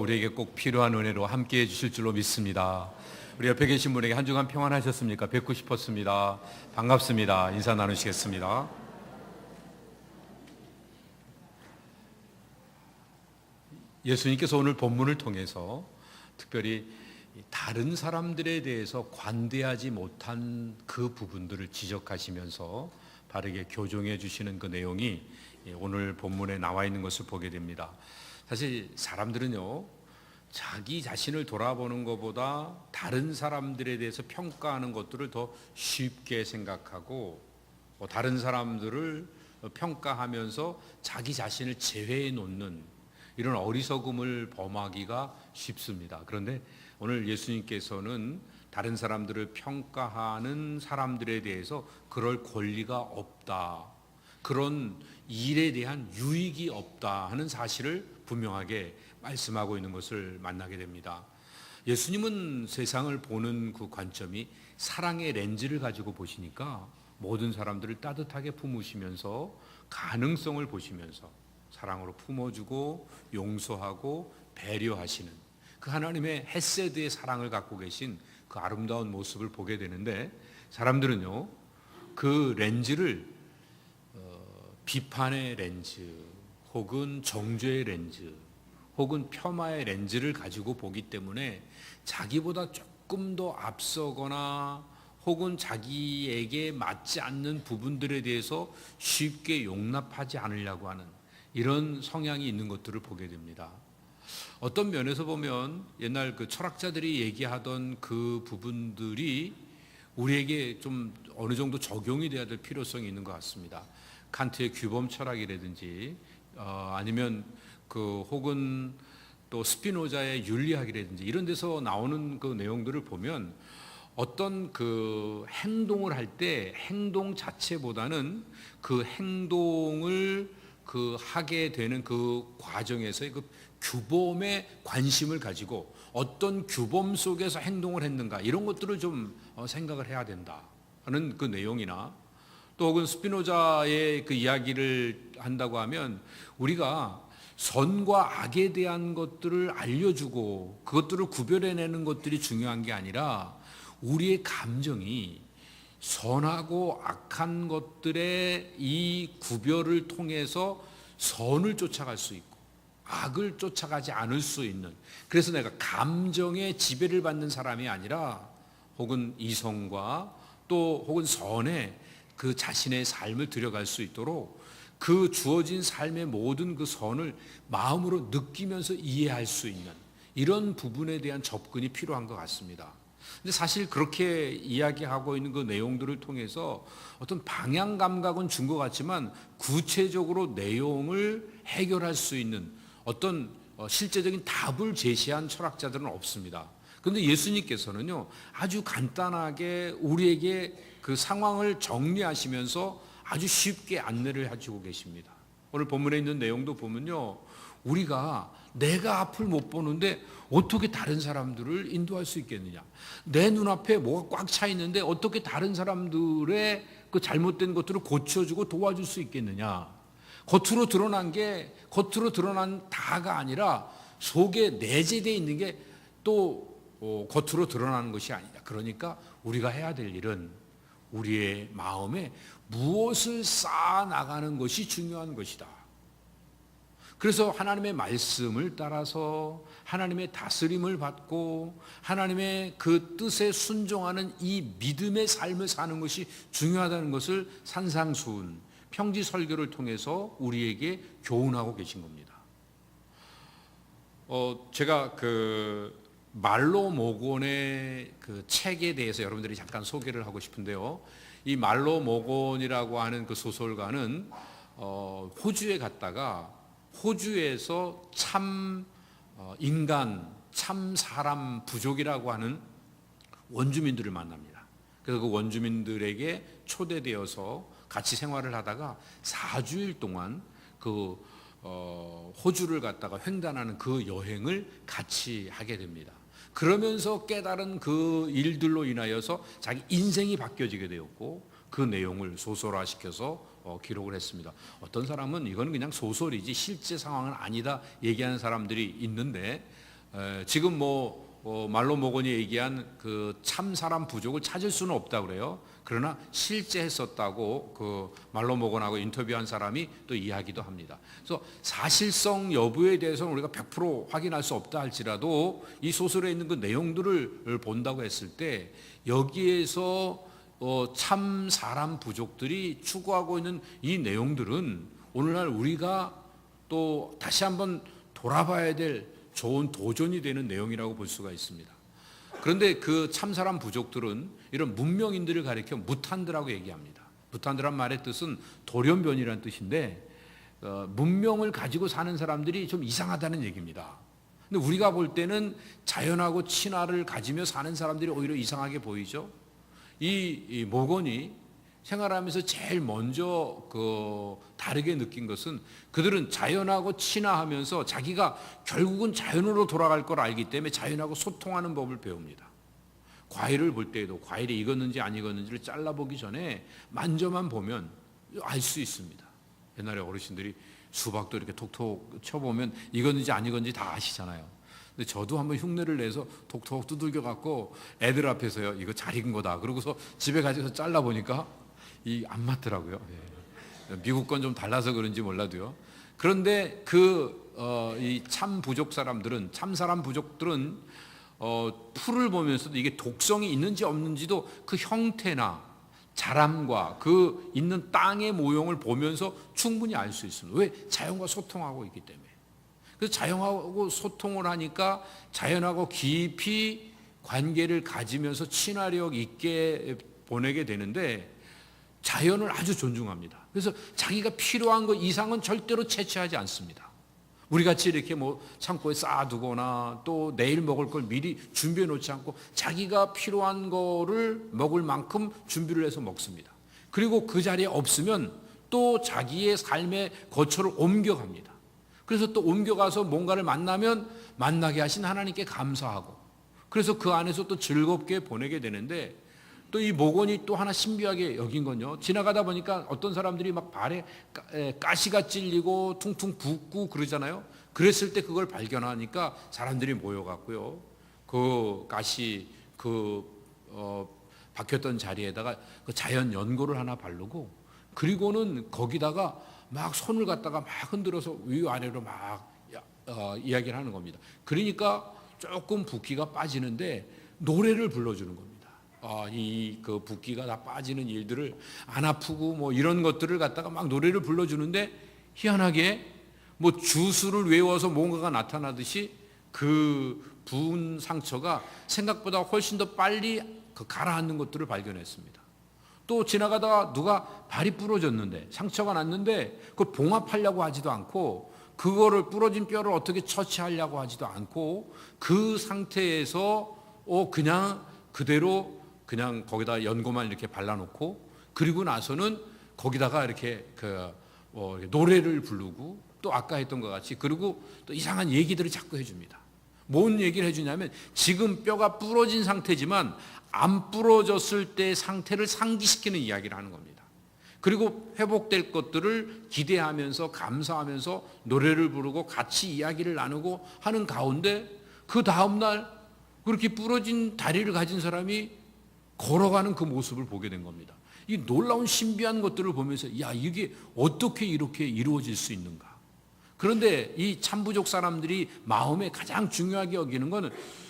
우리에게 꼭 필요한 은혜로 함께해 주실 줄로 믿습니다. 우리 옆에 계신 분에게 한 주간 평안하셨습니까? 뵙고 싶었습니다. 반갑습니다. 인사 나누시겠습니다. 예수님께서 오늘 본문을 통해서 특별히 다른 사람들에 대해서 관대하지 못한 그 부분들을 지적하시면서 바르게 교정해 주시는 그 내용이 오늘 본문에 나와 있는 것을 보게 됩니다. 사실 사람들은요, 자기 자신을 돌아보는 것보다 다른 사람들에 대해서 평가하는 것들을 더 쉽게 생각하고, 다른 사람들을 평가하면서 자기 자신을 제외해 놓는 이런 어리석음을 범하기가 쉽습니다. 그런데 오늘 예수님께서는 다른 사람들을 평가하는 사람들에 대해서 그럴 권리가 없다, 그런 일에 대한 유익이 없다 하는 사실을 분명하게 말씀하고 있는 것을 만나게 됩니다. 예수님은 세상을 보는 그 관점이 사랑의 렌즈를 가지고 보시니까 모든 사람들을 따뜻하게 품으시면서 가능성을 보시면서 사랑으로 품어주고 용서하고 배려하시는 그 하나님의 헤세드의 사랑을 갖고 계신 그 아름다운 모습을 보게 되는데, 사람들은요, 그 렌즈를 비판의 렌즈 혹은 정죄의 렌즈 혹은 폄하의 렌즈를 가지고 보기 때문에 자기보다 조금 더 앞서거나 혹은 자기에게 맞지 않는 부분들에 대해서 쉽게 용납하지 않으려고 하는 이런 성향이 있는 것들을 보게 됩니다. 어떤 면에서 보면 옛날 그 철학자들이 얘기하던 그 부분들이 우리에게 좀 어느 정도 적용이 돼야 될 필요성이 있는 것 같습니다. 칸트의 규범 철학이라든지 아니면 혹은 또 스피노자의 윤리학이라든지 이런 데서 나오는 그 내용들을 보면 어떤 그 행동을 할 때 행동 자체보다는 그 행동을 하게 되는 그 과정에서의 그 규범에 관심을 가지고 어떤 규범 속에서 행동을 했는가 이런 것들을 좀 생각을 해야 된다 하는 그 내용이나, 또 혹은 스피노자의 그 이야기를 한다고 하면 우리가 선과 악에 대한 것들을 알려주고 그것들을 구별해내는 것들이 중요한 게 아니라 우리의 감정이 선하고 악한 것들의 이 구별을 통해서 선을 쫓아갈 수 있고 악을 쫓아가지 않을 수 있는, 그래서 내가 감정의 지배를 받는 사람이 아니라 혹은 이성과 또 혹은 선에 그 자신의 삶을 들여갈 수 있도록 그 주어진 삶의 모든 그 선을 마음으로 느끼면서 이해할 수 있는 이런 부분에 대한 접근이 필요한 것 같습니다. 근데 사실 그렇게 이야기하고 있는 그 내용들을 통해서 어떤 방향 감각은 준 것 같지만 구체적으로 내용을 해결할 수 있는 어떤 실제적인 답을 제시한 철학자들은 없습니다. 그런데 예수님께서는요, 아주 간단하게 우리에게 그 상황을 정리하시면서 아주 쉽게 안내를 해주고 계십니다. 오늘 본문에 있는 내용도 보면요, 우리가 내가 앞을 못 보는데 어떻게 다른 사람들을 인도할 수 있겠느냐, 내 눈앞에 뭐가 꽉 차 있는데 어떻게 다른 사람들의 그 잘못된 것들을 고쳐주고 도와줄 수 있겠느냐, 겉으로 드러난 다가 아니라 속에 내재되어 있는 게 또 겉으로 드러나는 것이 아니다. 그러니까 우리가 해야 될 일은 우리의 마음에 무엇을 쌓아 나가는 것이 중요한 것이다. 그래서 하나님의 말씀을 따라서 하나님의 다스림을 받고 하나님의 그 뜻에 순종하는 이 믿음의 삶을 사는 것이 중요하다는 것을 산상수훈 평지 설교를 통해서 우리에게 교훈하고 계신 겁니다. 제가 그 말로 모곤의 그 책에 대해서 여러분들이 잠깐 소개를 하고 싶은데요. 이 말로 모곤이라고 하는 그 소설가는 호주에 갔다가 호주에서 참 인간, 참 사람 부족이라고 하는 원주민들을 만납니다. 그래서 그 원주민들에게 초대되어서 같이 생활을 하다가 4주일 동안 그 호주를 갔다가 횡단하는 그 여행을 같이 하게 됩니다. 그러면서 깨달은 그 일들로 인하여서 자기 인생이 바뀌어지게 되었고 그 내용을 소설화시켜서 기록을 했습니다. 어떤 사람은 이건 그냥 소설이지 실제 상황은 아니다 얘기하는 사람들이 있는데, 지금 말로 모건이 얘기한 그 참 사람 부족을 찾을 수는 없다 그래요. 그러나 실제 했었다고 그 말로 모건하고 인터뷰한 사람이 또 이야기도 합니다. 그래서 사실성 여부에 대해서는 우리가 100% 확인할 수 없다 할지라도 이 소설에 있는 그 내용들을 본다고 했을 때 여기에서 참 사람 부족들이 추구하고 있는 이 내용들은 오늘날 우리가 또 다시 한번 돌아봐야 될 좋은 도전이 되는 내용이라고 볼 수가 있습니다. 그런데 그 참사람 부족들은 이런 문명인들을 가리켜 무탄드라고 얘기합니다. 무탄드란 말의 뜻은 돌연변이라는 뜻인데 문명을 가지고 사는 사람들이 좀 이상하다는 얘기입니다. 근데 우리가 볼 때는 자연하고 친화를 가지며 사는 사람들이 오히려 이상하게 보이죠. 이 모건이 생활하면서 제일 먼저 다르게 느낀 것은 그들은 자연하고 친화하면서 자기가 결국은 자연으로 돌아갈 걸 알기 때문에 자연하고 소통하는 법을 배웁니다. 과일을 볼 때에도 과일이 익었는지 안 익었는지를 잘라보기 전에 만져만 보면 알 수 있습니다. 옛날에 어르신들이 수박도 이렇게 톡톡 쳐보면 익었는지 안 익었는지 다 아시잖아요. 근데 저도 한번 흉내를 내서 톡톡 두들겨 갖고 애들 앞에서요, 이거 잘 익은 거다. 그러고서 집에 가져서 잘라보니까 안 맞더라고요. 미국 건 좀 달라서 그런지 몰라도요. 그런데 이 참 부족 사람들은, 참사람 부족들은 풀을 보면서도 이게 독성이 있는지 없는지도 그 형태나 자람과 그 있는 땅의 모형을 보면서 충분히 알 수 있습니다. 왜? 자연과 소통하고 있기 때문에. 그래서 자연하고 소통을 하니까 자연하고 깊이 관계를 가지면서 친화력 있게 보내게 되는데 자연을 아주 존중합니다. 그래서 자기가 필요한 것 이상은 절대로 채취하지 않습니다. 우리같이 이렇게 창고에 쌓아두거나 또 내일 먹을 걸 미리 준비해 놓지 않고 자기가 필요한 거를 먹을 만큼 준비를 해서 먹습니다. 그리고 그 자리에 없으면 또 자기의 삶의 거처를 옮겨갑니다. 그래서 또 옮겨가서 뭔가를 만나면 만나게 하신 하나님께 감사하고 그래서 그 안에서 또 즐겁게 보내게 되는데 또 이 모건이 또 하나 신비하게 여긴 건요. 지나가다 보니까 어떤 사람들이 막 발에 가시가 찔리고 퉁퉁 붓고 그러잖아요. 그랬을 때 그걸 발견하니까 사람들이 모여갖고요. 그 가시 박혔던 자리에다가 그 자연 연고를 하나 바르고 그리고는 거기다가 막 손을 갖다가 막 흔들어서 위아래로 막 이야기를 하는 겁니다. 그러니까 조금 붓기가 빠지는데 노래를 불러주는 겁니다. 그 붓기가 다 빠지는 일들을 안 아프고 이런 것들을 갖다가 막 노래를 불러주는데 희한하게 주술을 외워서 뭔가가 나타나듯이 그 부은 상처가 생각보다 훨씬 더 빨리 가라앉는 것들을 발견했습니다. 또 지나가다가 누가 발이 부러졌는데 상처가 났는데 그걸 봉합하려고 하지도 않고 그거를 부러진 뼈를 어떻게 처치하려고 하지도 않고 그 상태에서 그냥 그대로 그냥 거기다 연고만 이렇게 발라놓고 그리고 나서는 거기다가 이렇게 노래를 부르고 또 아까 했던 것 같이 그리고 또 이상한 얘기들을 자꾸 해줍니다. 뭔 얘기를 해주냐면 지금 뼈가 부러진 상태지만 안 부러졌을 때 상태를 상기시키는 이야기를 하는 겁니다. 그리고 회복될 것들을 기대하면서 감사하면서 노래를 부르고 같이 이야기를 나누고 하는 가운데 그 다음날 그렇게 부러진 다리를 가진 사람이 걸어가는 그 모습을 보게 된 겁니다. 이 놀라운 신비한 것들을 보면서 이게 어떻게 이렇게 이루어질 수 있는가. 그런데 이 참부족 사람들이 마음에 가장 중요하게 여기는 것은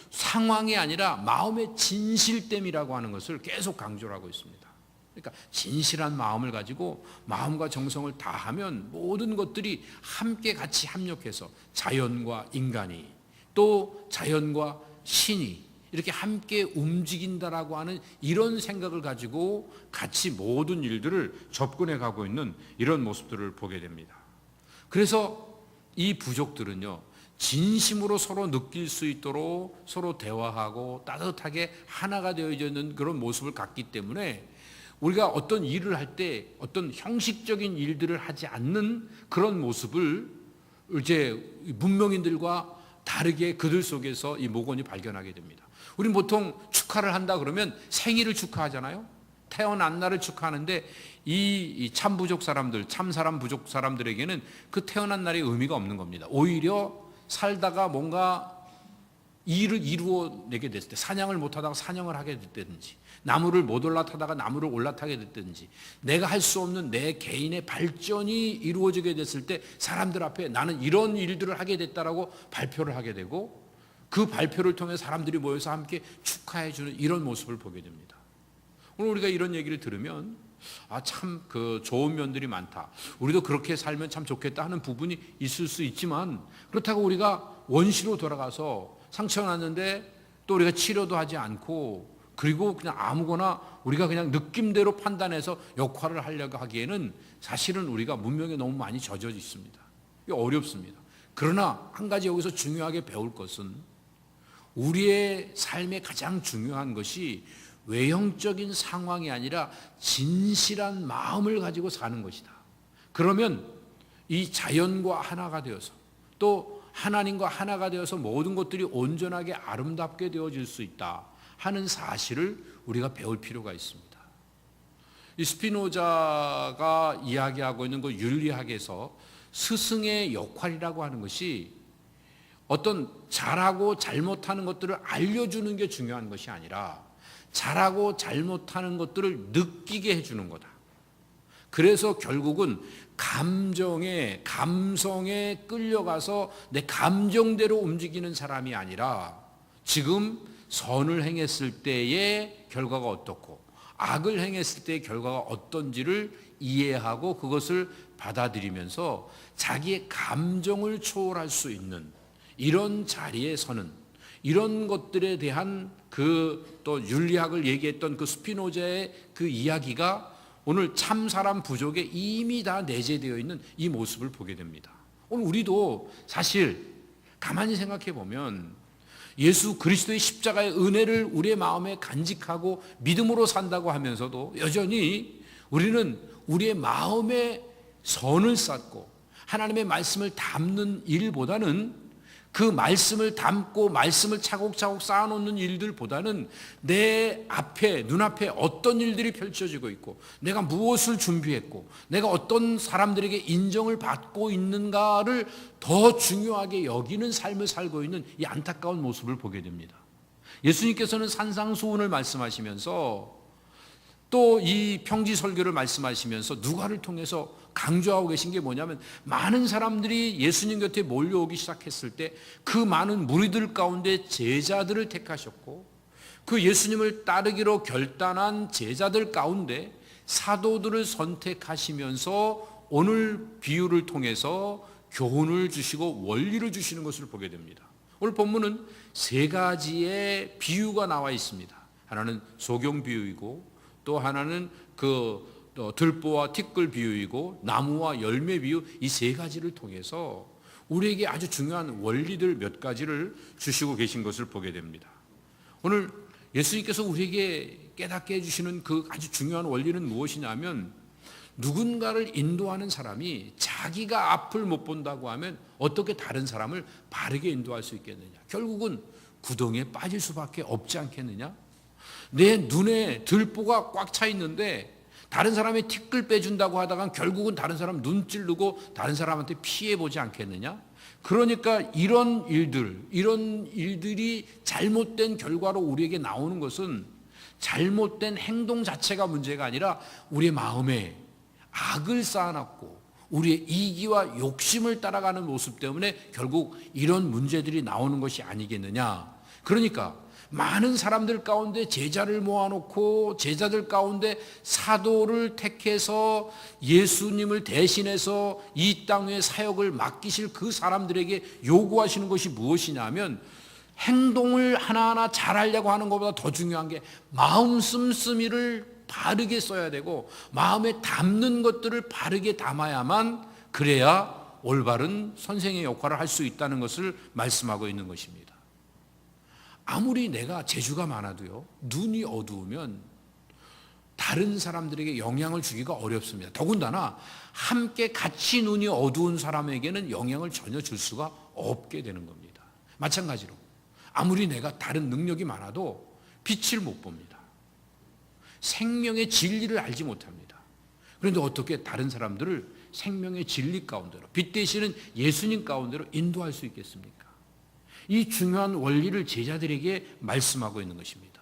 상황이 아니라 마음의 진실됨이라고 하는 것을 계속 강조를 하고 있습니다. 그러니까 진실한 마음을 가지고 마음과 정성을 다하면 모든 것들이 함께 같이 합력해서 자연과 인간이 또 자연과 신이 이렇게 함께 움직인다라고 하는 이런 생각을 가지고 같이 모든 일들을 접근해 가고 있는 이런 모습들을 보게 됩니다. 그래서 이 부족들은요, 진심으로 서로 느낄 수 있도록 서로 대화하고 따뜻하게 하나가 되어져 있는 그런 모습을 갖기 때문에 우리가 어떤 일을 할 때 어떤 형식적인 일들을 하지 않는 그런 모습을 이제 문명인들과 다르게 그들 속에서 이 모건이 발견하게 됩니다. 우리는 보통 축하를 한다 그러면 생일을 축하하잖아요. 태어난 날을 축하하는데 이 참부족 사람들, 참사람 부족 사람들에게는 그 태어난 날이 의미가 없는 겁니다. 오히려 살다가 뭔가 일을 이루어내게 됐을 때, 사냥을 못하다가 사냥을 하게 됐든지, 나무를 못 올라타다가 나무를 올라타게 됐든지, 내가 할 수 없는 내 개인의 발전이 이루어지게 됐을 때 사람들 앞에 나는 이런 일들을 하게 됐다라고 발표를 하게 되고, 그 발표를 통해 사람들이 모여서 함께 축하해 주는 이런 모습을 보게 됩니다. 오늘 우리가 이런 얘기를 들으면 참 그 좋은 면들이 많다, 우리도 그렇게 살면 참 좋겠다 하는 부분이 있을 수 있지만, 그렇다고 우리가 원시로 돌아가서 상처가 났는데 또 우리가 치료도 하지 않고, 그리고 그냥 아무거나 우리가 그냥 느낌대로 판단해서 역할을 하려고 하기에는 사실은 우리가 문명에 너무 많이 젖어 있습니다. 이게 어렵습니다. 그러나 한 가지 여기서 중요하게 배울 것은, 우리의 삶에 가장 중요한 것이 외형적인 상황이 아니라 진실한 마음을 가지고 사는 것이다. 그러면 이 자연과 하나가 되어서, 또 하나님과 하나가 되어서 모든 것들이 온전하게 아름답게 되어질 수 있다 하는 사실을 우리가 배울 필요가 있습니다. 이 스피노자가 이야기하고 있는 그 윤리학에서 스승의 역할이라고 하는 것이 어떤 잘하고 잘못하는 것들을 알려주는 게 중요한 것이 아니라 잘하고 잘못하는 것들을 느끼게 해주는 거다. 그래서 결국은 감성에 끌려가서 내 감정대로 움직이는 사람이 아니라, 지금 선을 행했을 때의 결과가 어떻고 악을 행했을 때의 결과가 어떤지를 이해하고 그것을 받아들이면서 자기의 감정을 초월할 수 있는 이런 자리에 서는, 이런 것들에 대한 그 또 윤리학을 얘기했던 그 스피노자의 그 이야기가 오늘 참사람 부족에 이미 다 내재되어 있는 이 모습을 보게 됩니다. 오늘 우리도 사실 가만히 생각해 보면 예수 그리스도의 십자가의 은혜를 우리의 마음에 간직하고 믿음으로 산다고 하면서도 여전히 우리는 우리의 마음에 선을 쌓고 하나님의 말씀을 담는 일보다는, 그 말씀을 담고 말씀을 차곡차곡 쌓아놓는 일들보다는 내 앞에, 눈앞에 어떤 일들이 펼쳐지고 있고, 내가 무엇을 준비했고, 내가 어떤 사람들에게 인정을 받고 있는가를 더 중요하게 여기는 삶을 살고 있는 이 안타까운 모습을 보게 됩니다. 예수님께서는 산상수훈을 말씀하시면서, 또 이 평지 설교를 말씀하시면서 누가를 통해서 강조하고 계신 게 뭐냐면, 많은 사람들이 예수님 곁에 몰려오기 시작했을 때 그 많은 무리들 가운데 제자들을 택하셨고, 그 예수님을 따르기로 결단한 제자들 가운데 사도들을 선택하시면서 오늘 비유를 통해서 교훈을 주시고 원리를 주시는 것을 보게 됩니다. 오늘 본문은 세 가지의 비유가 나와 있습니다. 하나는 소경 비유이고, 또 하나는 그 들보와 티끌 비유이고, 나무와 열매 비유, 이 세 가지를 통해서 우리에게 아주 중요한 원리들 몇 가지를 주시고 계신 것을 보게 됩니다. 오늘 예수님께서 우리에게 깨닫게 해주시는 그 아주 중요한 원리는 무엇이냐면, 누군가를 인도하는 사람이 자기가 앞을 못 본다고 하면 어떻게 다른 사람을 바르게 인도할 수 있겠느냐. 결국은 구덩이에 빠질 수밖에 없지 않겠느냐. 내 눈에 들보가 꽉 차 있는데 다른 사람의 티끌 빼준다고 하다가 결국은 다른 사람 눈 찌르고 다른 사람한테 피해보지 않겠느냐. 그러니까 이런 일들이 잘못된 결과로 우리에게 나오는 것은 잘못된 행동 자체가 문제가 아니라 우리의 마음에 악을 쌓아놨고 우리의 이기와 욕심을 따라가는 모습 때문에 결국 이런 문제들이 나오는 것이 아니겠느냐. 그러니까 많은 사람들 가운데 제자를 모아놓고 제자들 가운데 사도를 택해서 예수님을 대신해서 이 땅의 사역을 맡기실 그 사람들에게 요구하시는 것이 무엇이냐면, 행동을 하나하나 잘하려고 하는 것보다 더 중요한 게 마음 씀씀이를 바르게 써야 되고, 마음에 담는 것들을 바르게 담아야만, 그래야 올바른 선생의 역할을 할 수 있다는 것을 말씀하고 있는 것입니다. 아무리 내가 재주가 많아도요, 눈이 어두우면 다른 사람들에게 영향을 주기가 어렵습니다. 더군다나 함께 같이 눈이 어두운 사람에게는 영향을 전혀 줄 수가 없게 되는 겁니다. 마찬가지로 아무리 내가 다른 능력이 많아도 빛을 못 봅니다. 생명의 진리를 알지 못합니다. 그런데 어떻게 다른 사람들을 생명의 진리 가운데로, 빛 되시는 예수님 가운데로 인도할 수 있겠습니까? 이 중요한 원리를 제자들에게 말씀하고 있는 것입니다.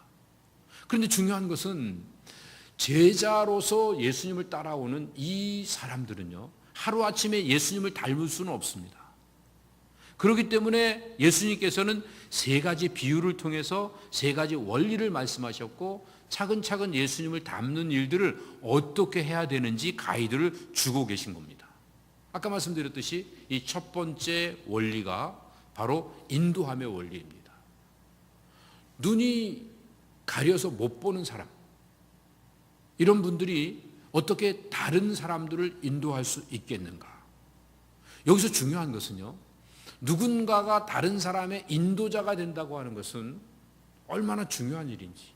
그런데 중요한 것은 제자로서 예수님을 따라오는 이 사람들은요, 하루아침에 예수님을 닮을 수는 없습니다. 그렇기 때문에 예수님께서는 세 가지 비유를 통해서 세 가지 원리를 말씀하셨고 차근차근 예수님을 닮는 일들을 어떻게 해야 되는지 가이드를 주고 계신 겁니다. 아까 말씀드렸듯이 이 첫 번째 원리가 바로 인도함의 원리입니다. 눈이 가려서 못 보는 사람, 이런 분들이 어떻게 다른 사람들을 인도할 수 있겠는가? 여기서 중요한 것은요, 누군가가 다른 사람의 인도자가 된다고 하는 것은 얼마나 중요한 일인지,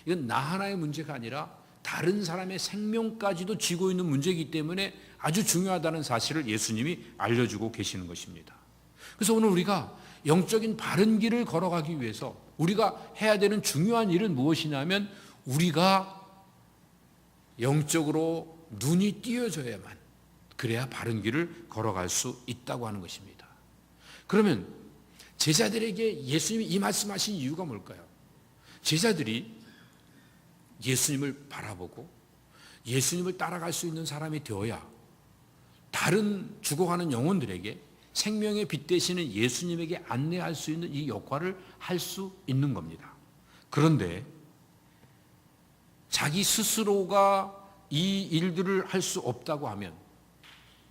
이건 나 하나의 문제가 아니라 다른 사람의 생명까지도 쥐고 있는 문제이기 때문에 아주 중요하다는 사실을 예수님이 알려주고 계시는 것입니다. 그래서 오늘 우리가 영적인 바른 길을 걸어가기 위해서 우리가 해야 되는 중요한 일은 무엇이냐면, 우리가 영적으로 눈이 띄어져야만, 그래야 바른 길을 걸어갈 수 있다고 하는 것입니다. 그러면 제자들에게 예수님이 이 말씀하신 이유가 뭘까요? 제자들이 예수님을 바라보고 예수님을 따라갈 수 있는 사람이 되어야 다른 죽어가는 영혼들에게 생명의 빛 되시는 예수님에게 안내할 수 있는 이 역할을 할 수 있는 겁니다. 그런데 자기 스스로가 이 일들을 할 수 없다고 하면,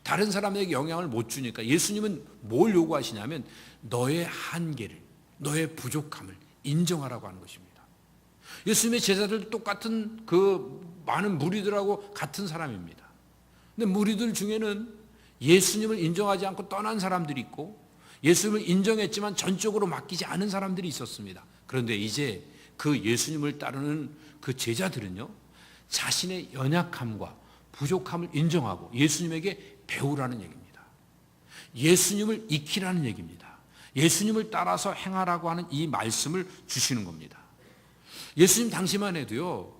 다른 사람에게 영향을 못 주니까 예수님은 뭘 요구하시냐면 너의 한계를, 너의 부족함을 인정하라고 하는 것입니다. 예수님의 제자들도 똑같은 그 많은 무리들하고 같은 사람입니다. 근데 무리들 중에는 예수님을 인정하지 않고 떠난 사람들이 있고, 예수님을 인정했지만 전적으로 맡기지 않은 사람들이 있었습니다. 그런데 이제 그 예수님을 따르는 그 제자들은요, 자신의 연약함과 부족함을 인정하고 예수님에게 배우라는 얘기입니다. 예수님을 익히라는 얘기입니다. 예수님을 따라서 행하라고 하는 이 말씀을 주시는 겁니다. 예수님 당시만 해도요,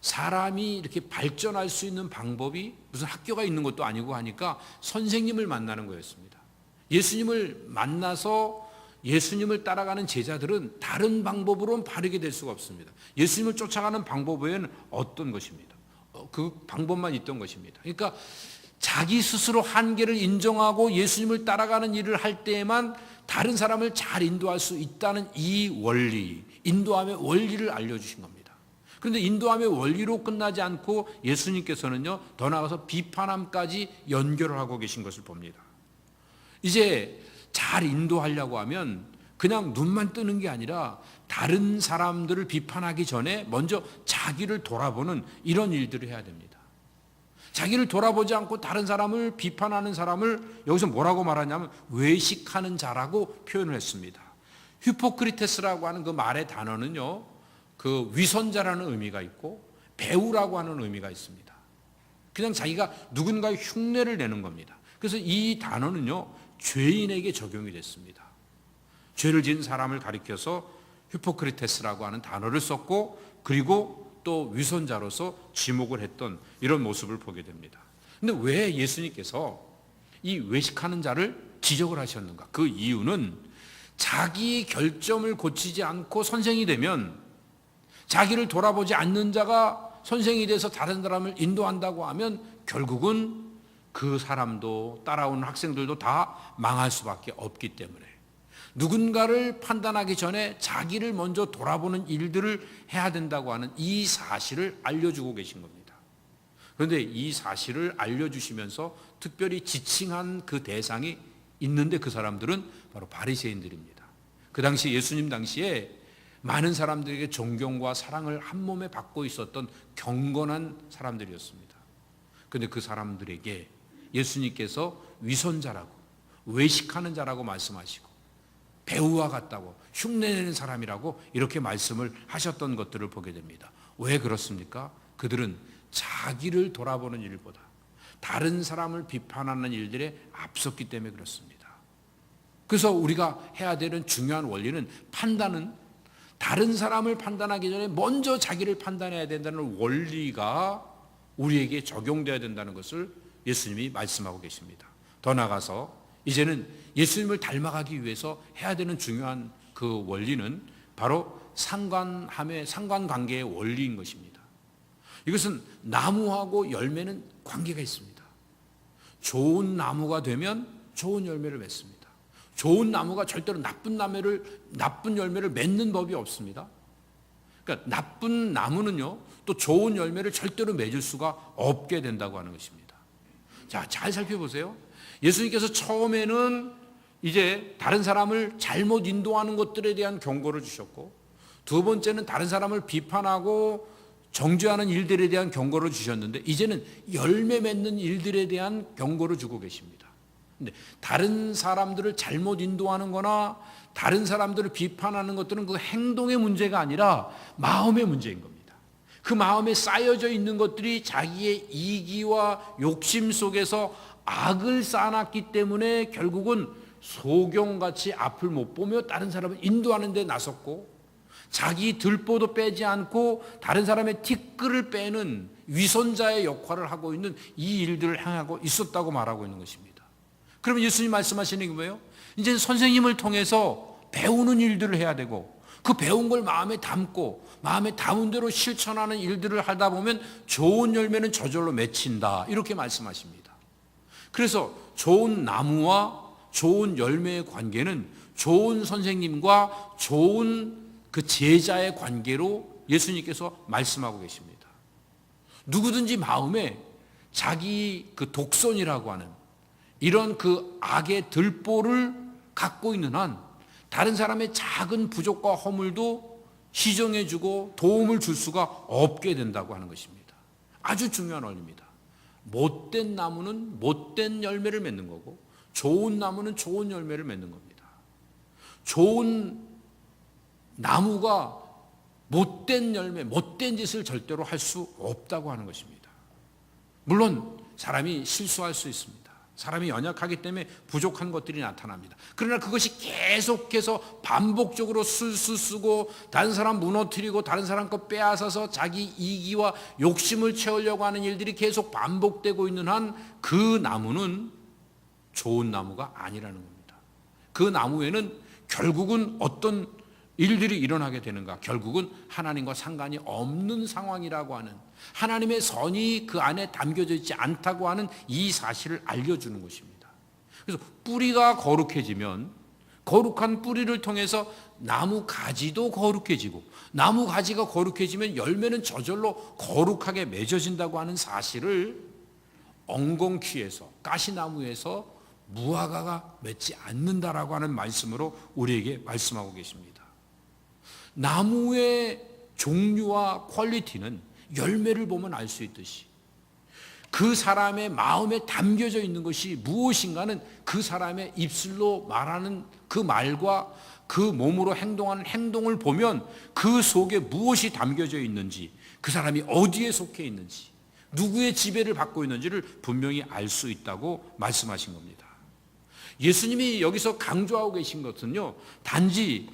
사람이 이렇게 발전할 수 있는 방법이 무슨 학교가 있는 것도 아니고 하니까 선생님을 만나는 거였습니다. 예수님을 만나서 예수님을 따라가는 제자들은 다른 방법으로는 바르게 될 수가 없습니다. 예수님을 쫓아가는 방법 외에는 어떤 것입니다. 그 방법만 있던 것입니다. 그러니까 자기 스스로 한계를 인정하고 예수님을 따라가는 일을 할 때에만 다른 사람을 잘 인도할 수 있다는 이 원리, 인도함의 원리를 알려주신 겁니다. 그런데 인도함의 원리로 끝나지 않고 예수님께서는요, 더 나아가서 비판함까지 연결을 하고 계신 것을 봅니다. 이제 잘 인도하려고 하면 그냥 눈만 뜨는 게 아니라 다른 사람들을 비판하기 전에 먼저 자기를 돌아보는 이런 일들을 해야 됩니다. 자기를 돌아보지 않고 다른 사람을 비판하는 사람을 여기서 뭐라고 말하냐면 외식하는 자라고 표현을 했습니다. 휴포크리테스라고 하는 그 말의 단어는요, 그 위선자라는 의미가 있고 배우라고 하는 의미가 있습니다. 그냥 자기가 누군가의 흉내를 내는 겁니다. 그래서 이 단어는요, 죄인에게 적용이 됐습니다. 죄를 지은 사람을 가리켜서 휴포크리테스라고 하는 단어를 썼고, 그리고 또 위선자로서 지목을 했던 이런 모습을 보게 됩니다. 근데 왜 예수님께서 이 외식하는 자를 지적을 하셨는가? 그 이유는 자기 결점을 고치지 않고 선생이 되면, 자기를 돌아보지 않는 자가 선생이 돼서 다른 사람을 인도한다고 하면 결국은 그 사람도 따라오는 학생들도 다 망할 수밖에 없기 때문에 누군가를 판단하기 전에 자기를 먼저 돌아보는 일들을 해야 된다고 하는 이 사실을 알려주고 계신 겁니다. 그런데 이 사실을 알려주시면서 특별히 지칭한 그 대상이 있는데 그 사람들은 바로 바리새인들입니다. 그 당시 예수님 당시에 많은 사람들에게 존경과 사랑을 한 몸에 받고 있었던 경건한 사람들이었습니다. 그런데 그 사람들에게 예수님께서 위선자라고, 외식하는 자라고 말씀하시고 배우와 같다고, 흉내내는 사람이라고 이렇게 말씀을 하셨던 것들을 보게 됩니다. 왜 그렇습니까? 그들은 자기를 돌아보는 일보다 다른 사람을 비판하는 일들에 앞섰기 때문에 그렇습니다. 그래서 우리가 해야 되는 중요한 원리는, 판단은 다른 사람을 판단하기 전에 먼저 자기를 판단해야 된다는 원리가 우리에게 적용돼야 된다는 것을 예수님이 말씀하고 계십니다. 더 나아가서 이제는 예수님을 닮아가기 위해서 해야 되는 중요한 그 원리는 바로 상관관계의 원리인 것입니다. 이것은 나무하고 열매는 관계가 있습니다. 좋은 나무가 되면 좋은 열매를 맺습니다. 좋은 나무가 절대로 나쁜 열매를 맺는 법이 없습니다. 그러니까 나쁜 나무는요, 또 좋은 열매를 절대로 맺을 수가 없게 된다고 하는 것입니다. 자, 잘 살펴보세요. 예수님께서 처음에는 이제 다른 사람을 잘못 인도하는 것들에 대한 경고를 주셨고, 두 번째는 다른 사람을 비판하고 정죄하는 일들에 대한 경고를 주셨는데, 이제는 열매 맺는 일들에 대한 경고를 주고 계십니다. 근데 다른 사람들을 잘못 인도하는 거나 다른 사람들을 비판하는 것들은 그 행동의 문제가 아니라 마음의 문제인 겁니다. 그 마음에 쌓여져 있는 것들이 자기의 이기와 욕심 속에서 악을 쌓아놨기 때문에 결국은 소경같이 앞을 못 보며 다른 사람을 인도하는 데 나섰고, 자기 들보도 빼지 않고 다른 사람의 티끌을 빼는 위선자의 역할을 하고 있는 이 일들을 행하고 있었다고 말하고 있는 것입니다. 그러면 예수님 말씀하시는 게 뭐예요? 이제 선생님을 통해서 배우는 일들을 해야 되고, 그 배운 걸 마음에 담고 마음에 담은 대로 실천하는 일들을 하다 보면 좋은 열매는 저절로 맺힌다, 이렇게 말씀하십니다. 그래서 좋은 나무와 좋은 열매의 관계는 좋은 선생님과 좋은 그 제자의 관계로 예수님께서 말씀하고 계십니다. 누구든지 마음에 자기 그 독선이라고 하는 이런 그 악의 들보를 갖고 있는 한 다른 사람의 작은 부족과 허물도 시정해주고 도움을 줄 수가 없게 된다고 하는 것입니다. 아주 중요한 원리입니다. 못된 나무는 못된 열매를 맺는 거고, 좋은 나무는 좋은 열매를 맺는 겁니다. 좋은 나무가 못된 열매, 못된 짓을 절대로 할 수 없다고 하는 것입니다. 물론 사람이 실수할 수 있습니다. 사람이 연약하기 때문에 부족한 것들이 나타납니다. 그러나 그것이 계속해서 반복적으로 술수 쓰고 다른 사람 무너뜨리고 다른 사람 것 빼앗아서 자기 이기와 욕심을 채우려고 하는 일들이 계속 반복되고 있는 한 그 나무는 좋은 나무가 아니라는 겁니다. 그 나무에는 결국은 어떤 일들이 일어나게 되는가? 결국은 하나님과 상관이 없는 상황이라고 하는, 하나님의 선이 그 안에 담겨져 있지 않다고 하는 이 사실을 알려주는 것입니다. 그래서 뿌리가 거룩해지면 거룩한 뿌리를 통해서 나무 가지도 거룩해지고, 나무 가지가 거룩해지면 열매는 저절로 거룩하게 맺어진다고 하는 사실을 엉겅퀴에서, 가시나무에서 무화과가 맺지 않는다라고 하는 말씀으로 우리에게 말씀하고 계십니다. 나무의 종류와 퀄리티는 열매를 보면 알 수 있듯이 그 사람의 마음에 담겨져 있는 것이 무엇인가는 그 사람의 입술로 말하는 그 말과 그 몸으로 행동하는 행동을 보면 그 속에 무엇이 담겨져 있는지, 그 사람이 어디에 속해 있는지, 누구의 지배를 받고 있는지를 분명히 알 수 있다고 말씀하신 겁니다. 예수님이 여기서 강조하고 계신 것은요, 단지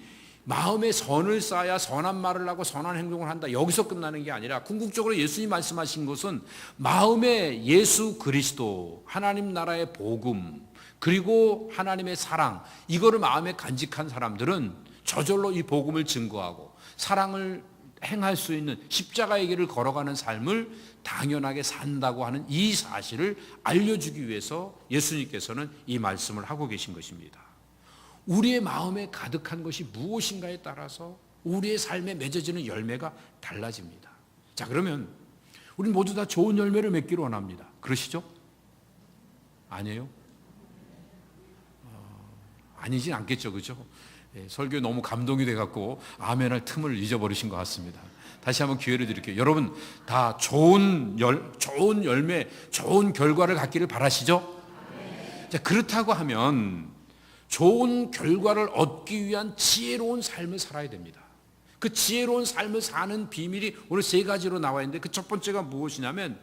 마음에 선을 쌓아야 선한 말을 하고 선한 행동을 한다, 여기서 끝나는 게 아니라 궁극적으로 예수님 말씀하신 것은 마음에 예수 그리스도, 하나님 나라의 복음, 그리고 하나님의 사랑, 이거를 마음에 간직한 사람들은 저절로 이 복음을 증거하고 사랑을 행할 수 있는 십자가의 길을 걸어가는 삶을 당연하게 산다고 하는 이 사실을 알려주기 위해서 예수님께서는 이 말씀을 하고 계신 것입니다. 우리의 마음에 가득한 것이 무엇인가에 따라서 우리의 삶에 맺어지는 열매가 달라집니다. 자, 그러면 우리 모두 다 좋은 열매를 맺기를 원합니다. 그러시죠? 아니에요? 아니진 않겠죠, 그죠? 설교에 너무 감동이 돼갖고 아멘할 틈을 잊어버리신 것 같습니다. 다시 한번 기회를 드릴게요. 여러분 다 좋은 열매, 좋은 결과를 갖기를 바라시죠? 자, 그렇다고 하면 좋은 결과를 얻기 위한 지혜로운 삶을 살아야 됩니다. 그 지혜로운 삶을 사는 비밀이 오늘 세 가지로 나와 있는데, 그 첫 번째가 무엇이냐면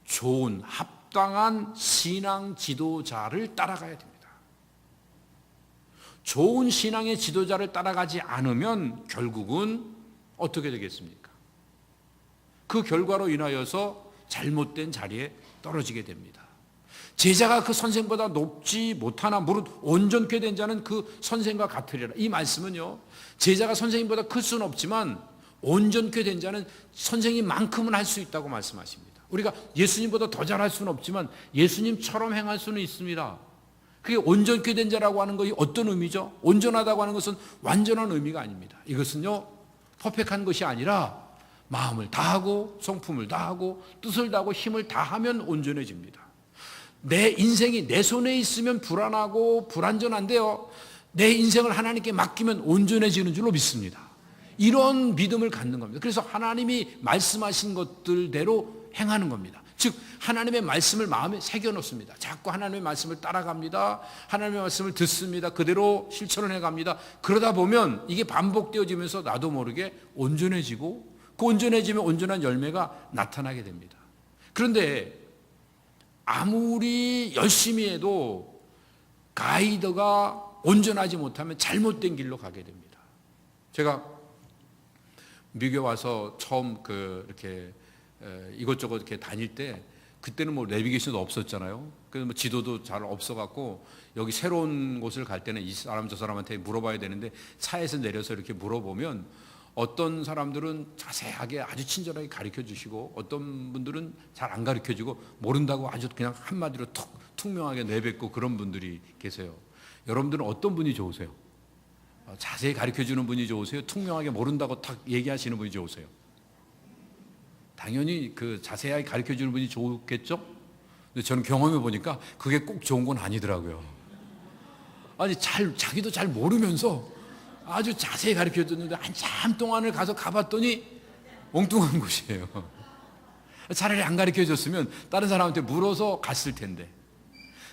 좋은 합당한 신앙 지도자를 따라가야 됩니다. 좋은 신앙의 지도자를 따라가지 않으면 결국은 어떻게 되겠습니까? 그 결과로 인하여서 잘못된 자리에 떨어지게 됩니다. 제자가 그 선생보다 높지 못하나 무릇 온전케 된 자는 그 선생과 같으리라. 이 말씀은요, 제자가 선생님보다 클 수는 없지만 온전케 된 자는 선생님만큼은 할 수 있다고 말씀하십니다. 우리가 예수님보다 더 잘할 수는 없지만 예수님처럼 행할 수는 있습니다. 그게 온전케 된 자라고 하는 것이 어떤 의미죠? 온전하다고 하는 것은 완전한 의미가 아닙니다. 이것은요, 퍼펙트한 것이 아니라 마음을 다하고 성품을 다하고 뜻을 다하고 힘을 다하면 온전해집니다. 내 인생이 내 손에 있으면 불안하고 불안전한데요, 내 인생을 하나님께 맡기면 온전해지는 줄로 믿습니다. 이런 믿음을 갖는 겁니다. 그래서 하나님이 말씀하신 것들대로 행하는 겁니다. 즉 하나님의 말씀을 마음에 새겨놓습니다. 자꾸 하나님의 말씀을 따라갑니다. 하나님의 말씀을 듣습니다. 그대로 실천을 해갑니다. 그러다 보면 이게 반복되어지면서 나도 모르게 온전해지고, 그 온전해지면 온전한 열매가 나타나게 됩니다. 그런데 아무리 열심히 해도 가이드가 온전하지 못하면 잘못된 길로 가게 됩니다. 제가 미국에 와서 처음 이렇게 이것저것 이렇게 다닐 때, 그때는 뭐 내비게이션도 없었잖아요. 그래서 뭐 지도도 잘 없어갖고 여기 새로운 곳을 갈 때는 이 사람 저 사람한테 물어봐야 되는데, 차에서 내려서 이렇게 물어보면 어떤 사람들은 자세하게 아주 친절하게 가르쳐 주시고, 어떤 분들은 잘 안 가르쳐 주고, 모른다고 아주 그냥 한마디로 툭명하게 내뱉고 그런 분들이 계세요. 여러분들은 어떤 분이 좋으세요? 자세히 가르쳐 주는 분이 좋으세요? 툭명하게 모른다고 탁 얘기하시는 분이 좋으세요? 당연히 그 자세하게 가르쳐 주는 분이 좋겠죠? 근데 저는 경험해 보니까 그게 꼭 좋은 건 아니더라고요. 아니, 자기도 잘 모르면서 아주 자세히 가르쳐 줬는데 한참 동안을 가봤더니 엉뚱한 곳이에요. 차라리 안 가르쳐 줬으면 다른 사람한테 물어서 갔을 텐데,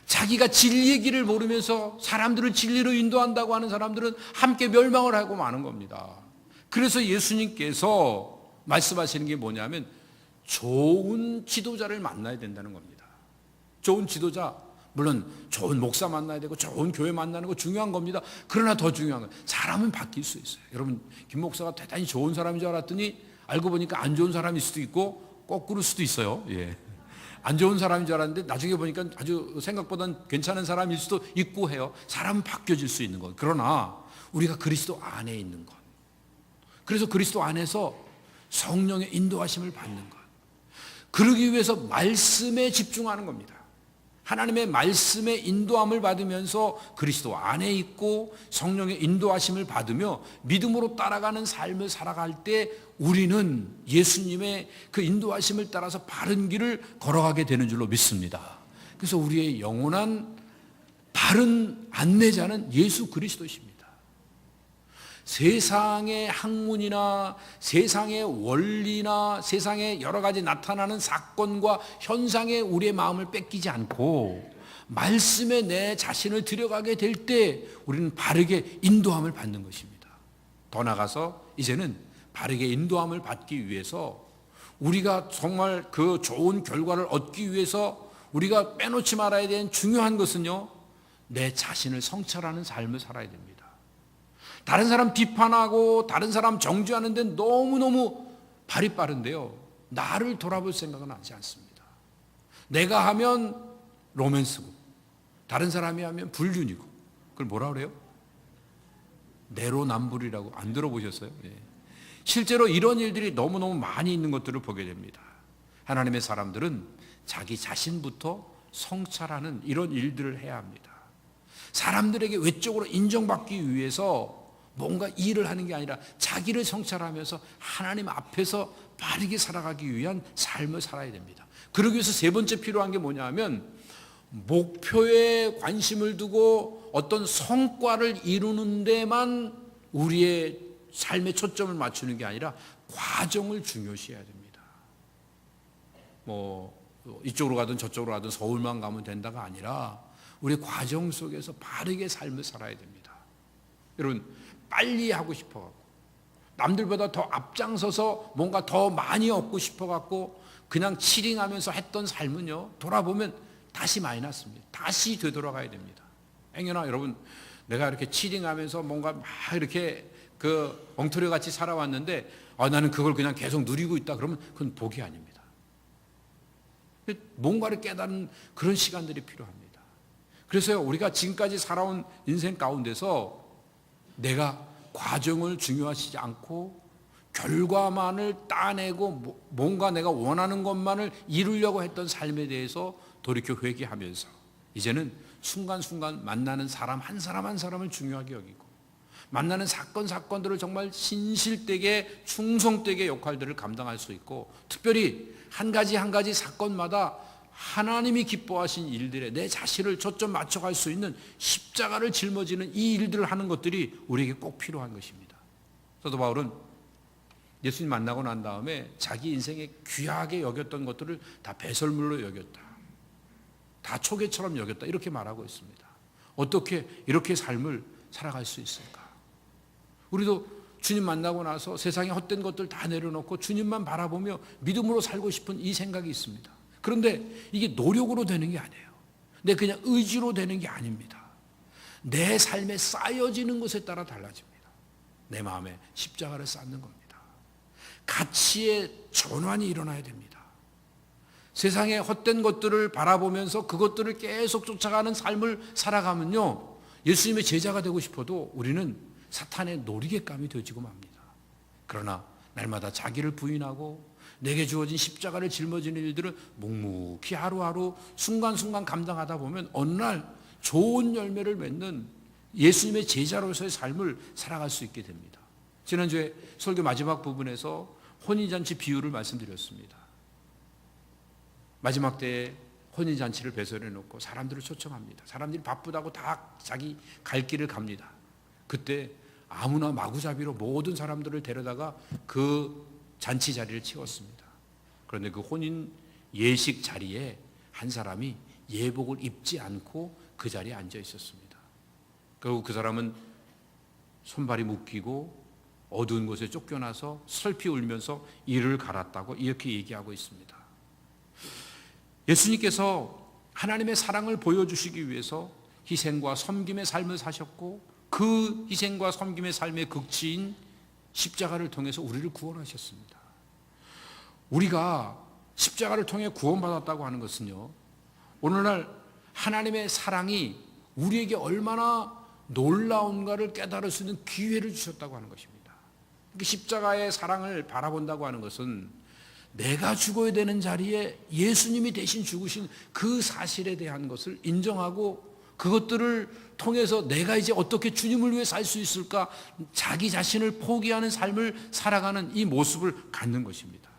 자기가 진리의 길을 모르면서 사람들을 진리로 인도한다고 하는 사람들은 함께 멸망을 하고 마는 겁니다. 그래서 예수님께서 말씀하시는 게 뭐냐면 좋은 지도자를 만나야 된다는 겁니다. 좋은 지도자, 물론 좋은 목사 만나야 되고 좋은 교회 만나는 거 중요한 겁니다. 그러나 더 중요한 건 사람은 바뀔 수 있어요. 여러분, 김 목사가 대단히 좋은 사람인 줄 알았더니 알고 보니까 안 좋은 사람일 수도 있고 거꾸로 수도 있어요. 예. 안 좋은 사람인 줄 알았는데 나중에 보니까 아주 생각보다는 괜찮은 사람일 수도 있고 해요. 사람은 바뀌어질 수 있는 것. 그러나 우리가 그리스도 안에 있는 것, 그래서 그리스도 안에서 성령의 인도하심을 받는 것, 그러기 위해서 말씀에 집중하는 겁니다. 하나님의 말씀의 인도함을 받으면서 그리스도 안에 있고 성령의 인도하심을 받으며 믿음으로 따라가는 삶을 살아갈 때 우리는 예수님의 그 인도하심을 따라서 바른 길을 걸어가게 되는 줄로 믿습니다. 그래서 우리의 영원한 바른 안내자는 예수 그리스도십니다. 세상의 학문이나 세상의 원리나 세상에 여러 가지 나타나는 사건과 현상에 우리의 마음을 뺏기지 않고 말씀에 내 자신을 들여가게 될 때 우리는 바르게 인도함을 받는 것입니다. 더 나아가서 이제는 바르게 인도함을 받기 위해서 우리가 정말 그 좋은 결과를 얻기 위해서 우리가 빼놓지 말아야 되는 중요한 것은요, 내 자신을 성찰하는 삶을 살아야 됩니다. 다른 사람 비판하고 다른 사람 정죄하는데 너무너무 발이 빠른데요, 나를 돌아볼 생각은 하지 않습니다. 내가 하면 로맨스고 다른 사람이 하면 불륜이고, 그걸 뭐라 그래요? 내로남불이라고 안 들어보셨어요? 예. 실제로 이런 일들이 너무너무 많이 있는 것들을 보게 됩니다. 하나님의 사람들은 자기 자신부터 성찰하는 이런 일들을 해야 합니다. 사람들에게 외적으로 인정받기 위해서 뭔가 일을 하는 게 아니라 자기를 성찰하면서 하나님 앞에서 바르게 살아가기 위한 삶을 살아야 됩니다. 그러기 위해서 세 번째 필요한 게 뭐냐 하면, 목표에 관심을 두고 어떤 성과를 이루는 데만 우리의 삶의 초점을 맞추는 게 아니라 과정을 중요시해야 됩니다. 뭐 이쪽으로 가든 저쪽으로 가든 서울만 가면 된다가 아니라 우리 과정 속에서 바르게 삶을 살아야 됩니다. 여러분, 빨리 하고 싶어갖고 남들보다 더 앞장서서 뭔가 더 많이 얻고 싶어갖고 그냥 치링하면서 했던 삶은요, 돌아보면 다시 마이너스입니다. 다시 되돌아가야 됩니다. 행여나 여러분, 내가 이렇게 치링하면서 뭔가 막 이렇게 그 엉터리같이 살아왔는데 나는 그걸 그냥 계속 누리고 있다 그러면 그건 복이 아닙니다. 뭔가를 깨닫는 그런 시간들이 필요합니다. 그래서요, 우리가 지금까지 살아온 인생 가운데서 내가 과정을 중요하시지 않고 결과만을 따내고 뭔가 내가 원하는 것만을 이루려고 했던 삶에 대해서 돌이켜 회개하면서 이제는 순간순간 만나는 사람 한 사람 한 사람을 중요하게 여기고 만나는 사건들을 정말 신실되게 충성되게 역할들을 감당할 수 있고 특별히 한 가지 사건마다 하나님이 기뻐하신 일들에 내 자신을 초점 맞춰갈 수 있는 십자가를 짊어지는 이 일들을 하는 것들이 우리에게 꼭 필요한 것입니다. 사도 바울은 예수님 만나고 난 다음에 자기 인생에 귀하게 여겼던 것들을 다 배설물로 여겼다. 다 초계처럼 여겼다. 이렇게 말하고 있습니다. 어떻게 이렇게 삶을 살아갈 수 있을까? 우리도 주님 만나고 나서 세상에 헛된 것들 다 내려놓고 주님만 바라보며 믿음으로 살고 싶은 이 생각이 있습니다. 그런데 이게 노력으로 되는 게 아니에요. 내 그냥 의지로 되는 게 아닙니다. 내 삶에 쌓여지는 것에 따라 달라집니다. 내 마음에 십자가를 쌓는 겁니다. 가치의 전환이 일어나야 됩니다. 세상의 헛된 것들을 바라보면서 그것들을 계속 쫓아가는 삶을 살아가면요, 예수님의 제자가 되고 싶어도 우리는 사탄의 놀이개감이 되어지고 맙니다. 그러나 날마다 자기를 부인하고 내게 주어진 십자가를 짊어지는 일들을 묵묵히 하루하루 순간순간 감당하다 보면 어느 날 좋은 열매를 맺는 예수님의 제자로서의 삶을 살아갈 수 있게 됩니다. 지난주에 설교 마지막 부분에서 혼인잔치 비유를 말씀드렸습니다. 마지막 때에 혼인잔치를 배설해 놓고 사람들을 초청합니다. 사람들이 바쁘다고 다 자기 갈 길을 갑니다. 그때 아무나 마구잡이로 모든 사람들을 데려다가 그 잔치 자리를 채웠습니다. 그런데 그 혼인 예식 자리에 한 사람이 예복을 입지 않고 그 자리에 앉아 있었습니다. 결국 그 사람은 손발이 묶이고 어두운 곳에 쫓겨나서 슬피 울면서 이를 갈았다고 이렇게 얘기하고 있습니다. 예수님께서 하나님의 사랑을 보여주시기 위해서 희생과 섬김의 삶을 사셨고 그 희생과 섬김의 삶의 극치인 십자가를 통해서 우리를 구원하셨습니다. 우리가 십자가를 통해 구원받았다고 하는 것은요, 오늘날 하나님의 사랑이 우리에게 얼마나 놀라운가를 깨달을 수 있는 기회를 주셨다고 하는 것입니다. 십자가의 사랑을 바라본다고 하는 것은 내가 죽어야 되는 자리에 예수님이 대신 죽으신 그 사실에 대한 것을 인정하고 그것들을 통해서 내가 이제 어떻게 주님을 위해 살 수 있을까 자기 자신을 포기하는 삶을 살아가는 이 모습을 갖는 것입니다.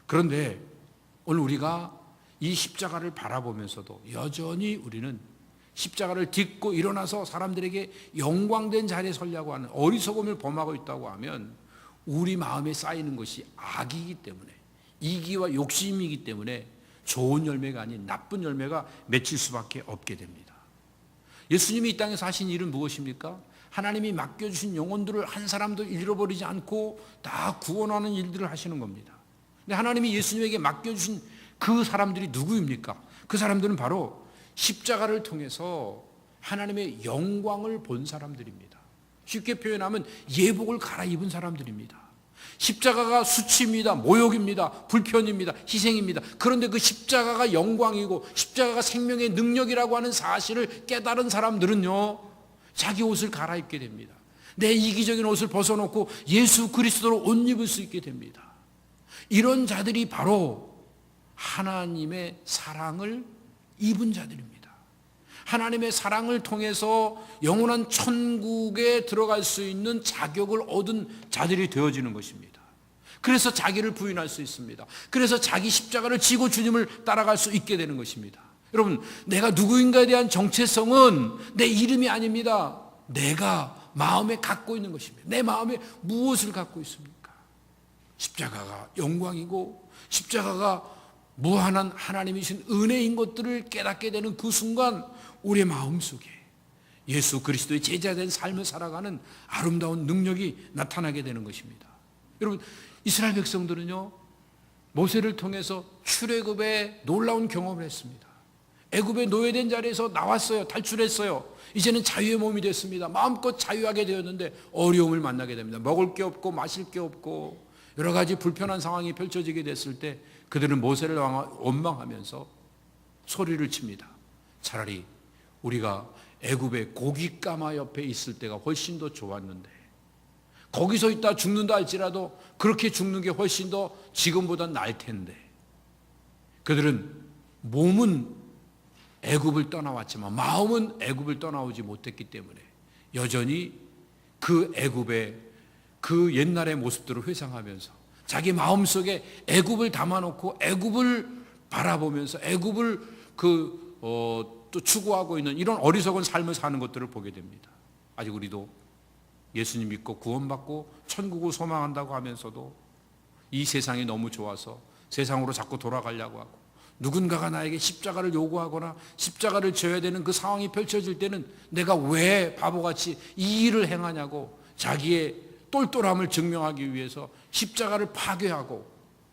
그런데 오늘 우리가 이 십자가를 바라보면서도 여전히 우리는 십자가를 딛고 일어나서 사람들에게 영광된 자리에 서려고 하는 어리석음을 범하고 있다고 하면 우리 마음에 쌓이는 것이 악이기 때문에 이기와 욕심이기 때문에 좋은 열매가 아닌 나쁜 열매가 맺힐 수밖에 없게 됩니다. 예수님이 이 땅에서 하신 일은 무엇입니까? 하나님이 맡겨주신 영혼들을 한 사람도 잃어버리지 않고 다 구원하는 일들을 하시는 겁니다. 근데 하나님이 예수님에게 맡겨주신 그 사람들이 누구입니까? 그 사람들은 바로 십자가를 통해서 하나님의 영광을 본 사람들입니다. 쉽게 표현하면 예복을 갈아입은 사람들입니다. 십자가가 수치입니다. 모욕입니다. 불편입니다. 희생입니다. 그런데 그 십자가가 영광이고 십자가가 생명의 능력이라고 하는 사실을 깨달은 사람들은요, 자기 옷을 갈아입게 됩니다. 내 이기적인 옷을 벗어놓고 예수 그리스도로 옷 입을 수 있게 됩니다. 이런 자들이 바로 하나님의 사랑을 입은 자들입니다. 하나님의 사랑을 통해서 영원한 천국에 들어갈 수 있는 자격을 얻은 자들이 되어지는 것입니다. 그래서 자기를 부인할 수 있습니다. 그래서 자기 십자가를 지고 주님을 따라갈 수 있게 되는 것입니다. 여러분, 내가 누구인가에 대한 정체성은 내 이름이 아닙니다. 내가 마음에 갖고 있는 것입니다. 내 마음에 무엇을 갖고 있습니까? 십자가가 영광이고 십자가가 무한한 하나님이신 은혜인 것들을 깨닫게 되는 그 순간 우리의 마음속에 예수 그리스도의 제자된 삶을 살아가는 아름다운 능력이 나타나게 되는 것입니다. 여러분, 이스라엘 백성들은요, 모세를 통해서 출애굽의 놀라운 경험을 했습니다. 애굽의 노예된 자리에서 나왔어요. 탈출했어요. 이제는 자유의 몸이 됐습니다. 마음껏 자유하게 되었는데 어려움을 만나게 됩니다. 먹을 게 없고 마실 게 없고 여러 가지 불편한 상황이 펼쳐지게 됐을 때 그들은 모세를 원망하면서 소리를 칩니다. 차라리 우리가 애굽의 고깃가마 옆에 있을 때가 훨씬 더 좋았는데, 거기서 있다 죽는다 할지라도 그렇게 죽는 게 훨씬 더 지금보다 나을 텐데. 그들은 몸은 애굽을 떠나왔지만 마음은 애굽을 떠나오지 못했기 때문에 여전히 그 애굽의 그 옛날의 모습들을 회상하면서 자기 마음속에 애굽을 담아놓고 애굽을 바라보면서 애굽을 또 추구하고 있는 이런 어리석은 삶을 사는 것들을 보게 됩니다. 아직 우리도 예수님 믿고 구원받고 천국을 소망한다고 하면서도 이 세상이 너무 좋아서 세상으로 자꾸 돌아가려고 하고, 누군가가 나에게 십자가를 요구하거나 십자가를 져야 되는 그 상황이 펼쳐질 때는 내가 왜 바보같이 이 일을 행하냐고 자기의 똘똘함을 증명하기 위해서 십자가를 파괴하고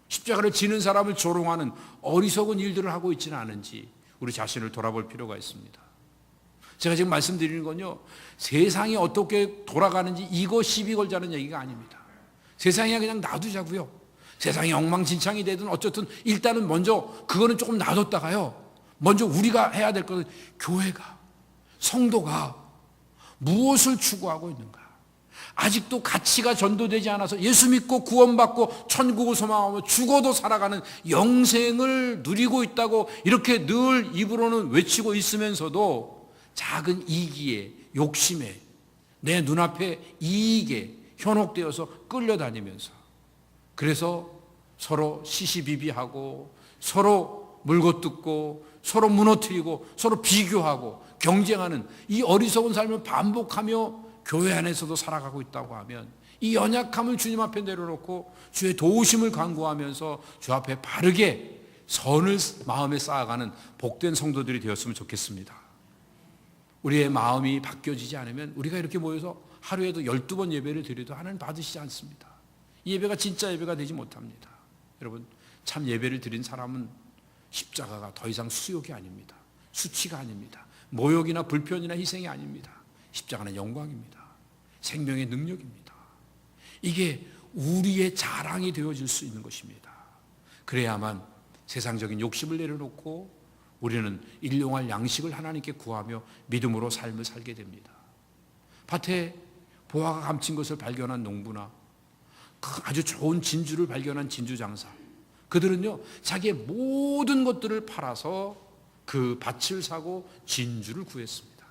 십자가를 지는 사람을 조롱하는 어리석은 일들을 하고 있지는 않은지 우리 자신을 돌아볼 필요가 있습니다. 제가 지금 말씀드리는 건요, 세상이 어떻게 돌아가는지 이거 시비 걸자는 얘기가 아닙니다. 세상이 그냥 놔두자고요. 세상이 엉망진창이 되든 어쨌든 일단은 먼저 그거는 조금 놔뒀다가요, 먼저 우리가 해야 될 것은 교회가, 성도가 무엇을 추구하고 있는가, 아직도 가치가 전도되지 않아서 예수 믿고 구원받고 천국을 소망하며 죽어도 살아가는 영생을 누리고 있다고 이렇게 늘 입으로는 외치고 있으면서도 작은 이기에, 욕심에, 내 눈앞에 이익에 현혹되어서 끌려다니면서, 그래서 서로 시시비비하고 서로 물고뜯고 서로 무너뜨리고 서로 비교하고 경쟁하는 이 어리석은 삶을 반복하며 교회 안에서도 살아가고 있다고 하면, 이 연약함을 주님 앞에 내려놓고 주의 도우심을 간구하면서 주 앞에 바르게 선을 마음에 쌓아가는 복된 성도들이 되었으면 좋겠습니다. 우리의 마음이 바뀌어지지 않으면 우리가 이렇게 모여서 하루에도 12번 예배를 드려도 하나님 받으시지 않습니다. 이 예배가 진짜 예배가 되지 못합니다. 여러분, 참 예배를 드린 사람은 십자가가 더 이상 수욕이 아닙니다. 수치가 아닙니다. 모욕이나 불편이나 희생이 아닙니다. 십자가는 영광입니다. 생명의 능력입니다. 이게 우리의 자랑이 되어질 수 있는 것입니다. 그래야만 세상적인 욕심을 내려놓고 우리는 일용할 양식을 하나님께 구하며 믿음으로 삶을 살게 됩니다. 밭에 보화가 감춘 것을 발견한 농부나 아주 좋은 진주를 발견한 진주장사, 그들은요 자기의 모든 것들을 팔아서 그 밭을 사고 진주를 구했습니다.